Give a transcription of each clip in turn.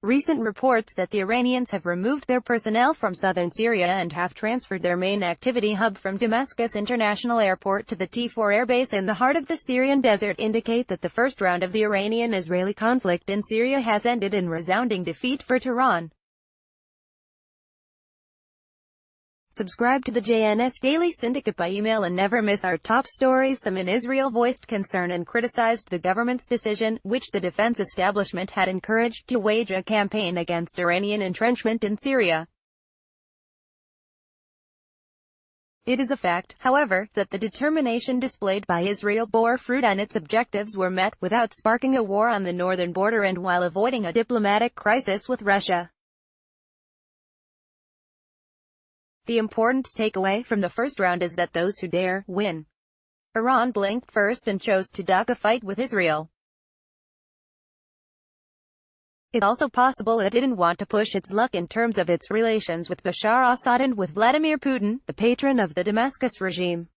Recent reports that the Iranians have removed their personnel from southern Syria and have transferred their main activity hub from Damascus International Airport to the T4 airbase in the heart of the Syrian desert indicate that the first round of the Iranian-Israeli conflict in Syria has ended in resounding defeat for Tehran. Subscribe to the JNS Daily Syndicate by email and never miss our top stories. Some in Israel voiced concern and criticized the government's decision, which the defense establishment had encouraged, to wage a campaign against Iranian entrenchment in Syria. It is a fact, however, that the determination displayed by Israel bore fruit and its objectives were met, without sparking a war on the northern border and while avoiding a diplomatic crisis with Russia. The important takeaway from the first round is that those who dare, win. Iran blinked first and chose to duck a fight with Israel. It's also possible it didn't want to push its luck in terms of its relations with Bashar Assad and with Vladimir Putin, the patron of the Damascus regime.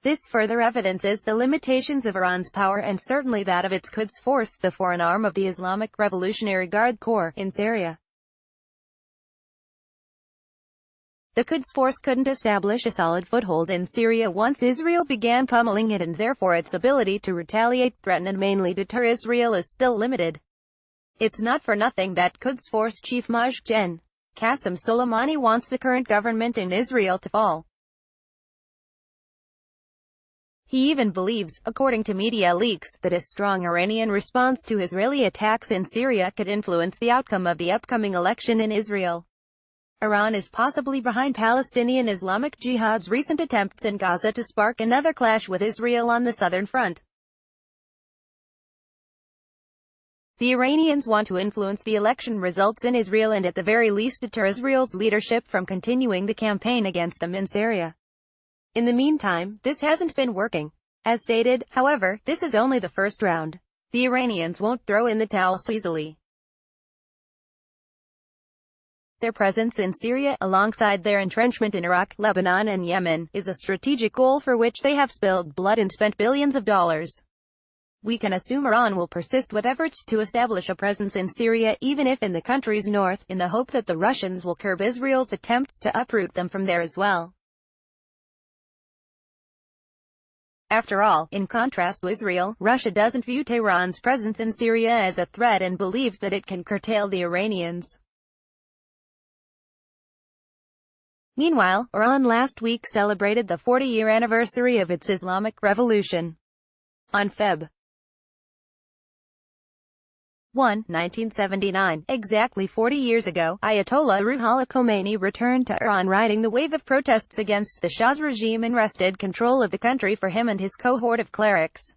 This further evidences the limitations of Iran's power and certainly that of its Quds Force, the foreign arm of the Islamic Revolutionary Guard Corps, in Syria. The Quds Force couldn't establish a solid foothold in Syria once Israel began pummeling it, and therefore its ability to retaliate, threaten and mainly deter Israel is still limited. It's not for nothing that Quds Force Chief Maj. Gen. Qasem Soleimani wants the current government in Israel to fall. He even believes, according to media leaks, that a strong Iranian response to Israeli attacks in Syria could influence the outcome of the upcoming election in Israel. Iran is possibly behind Palestinian Islamic Jihad's recent attempts in Gaza to spark another clash with Israel on the southern front. The Iranians want to influence the election results in Israel and at the very least deter Israel's leadership from continuing the campaign against them in Syria. In the meantime, this hasn't been working. As stated, however, this is only the first round. The Iranians won't throw in the towel so easily. Their presence in Syria, alongside their entrenchment in Iraq, Lebanon and Yemen, is a strategic goal for which they have spilled blood and spent billions of dollars. We can assume Iran will persist with efforts to establish a presence in Syria, even if in the country's north, in the hope that the Russians will curb Israel's attempts to uproot them from there as well. After all, in contrast to Israel, Russia doesn't view Tehran's presence in Syria as a threat and believes that it can curtail the Iranians. Meanwhile, Iran last week celebrated the 40-year anniversary of its Islamic Revolution. On Feb. 1, 1979, exactly 40 years ago, Ayatollah Ruhollah Khomeini returned to Iran riding the wave of protests against the Shah's regime and wrested control of the country for him and his cohort of clerics.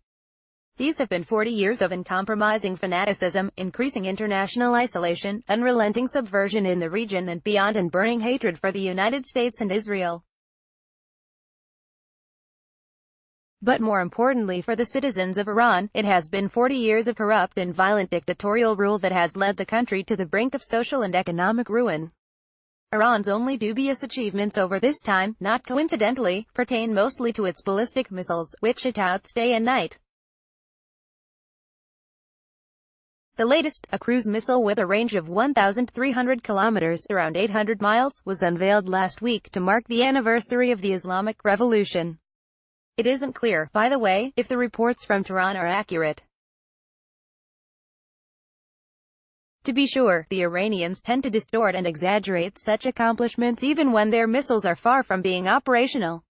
These have been 40 years of uncompromising fanaticism, increasing international isolation, unrelenting subversion in the region and beyond, and burning hatred for the United States and Israel. But more importantly for the citizens of Iran, it has been 40 years of corrupt and violent dictatorial rule that has led the country to the brink of social and economic ruin. Iran's only dubious achievements over this time, not coincidentally, pertain mostly to its ballistic missiles, which it touts day and night. The latest, a cruise missile with a range of 1,300 kilometers, around 800 miles, was unveiled last week to mark the anniversary of the Islamic Revolution. It isn't clear, by the way, if the reports from Tehran are accurate. To be sure, the Iranians tend to distort and exaggerate such accomplishments even when their missiles are far from being operational.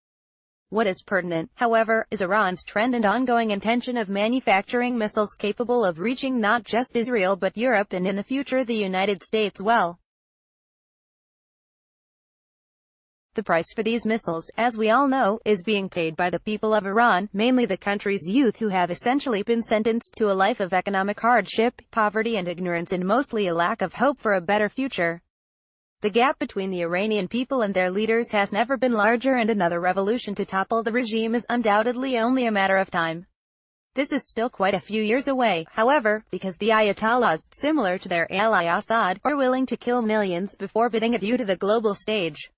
What is pertinent, however, is Iran's trend and ongoing intention of manufacturing missiles capable of reaching not just Israel but Europe and in the future the United States well. The price for these missiles, as we all know, is being paid by the people of Iran, mainly the country's youth who have essentially been sentenced to a life of economic hardship, poverty and ignorance and mostly a lack of hope for a better future. The gap between the Iranian people and their leaders has never been larger, and another revolution to topple the regime is undoubtedly only a matter of time. This is still quite a few years away, however, because the Ayatollahs, similar to their ally Assad, are willing to kill millions before bidding adieu to the global stage.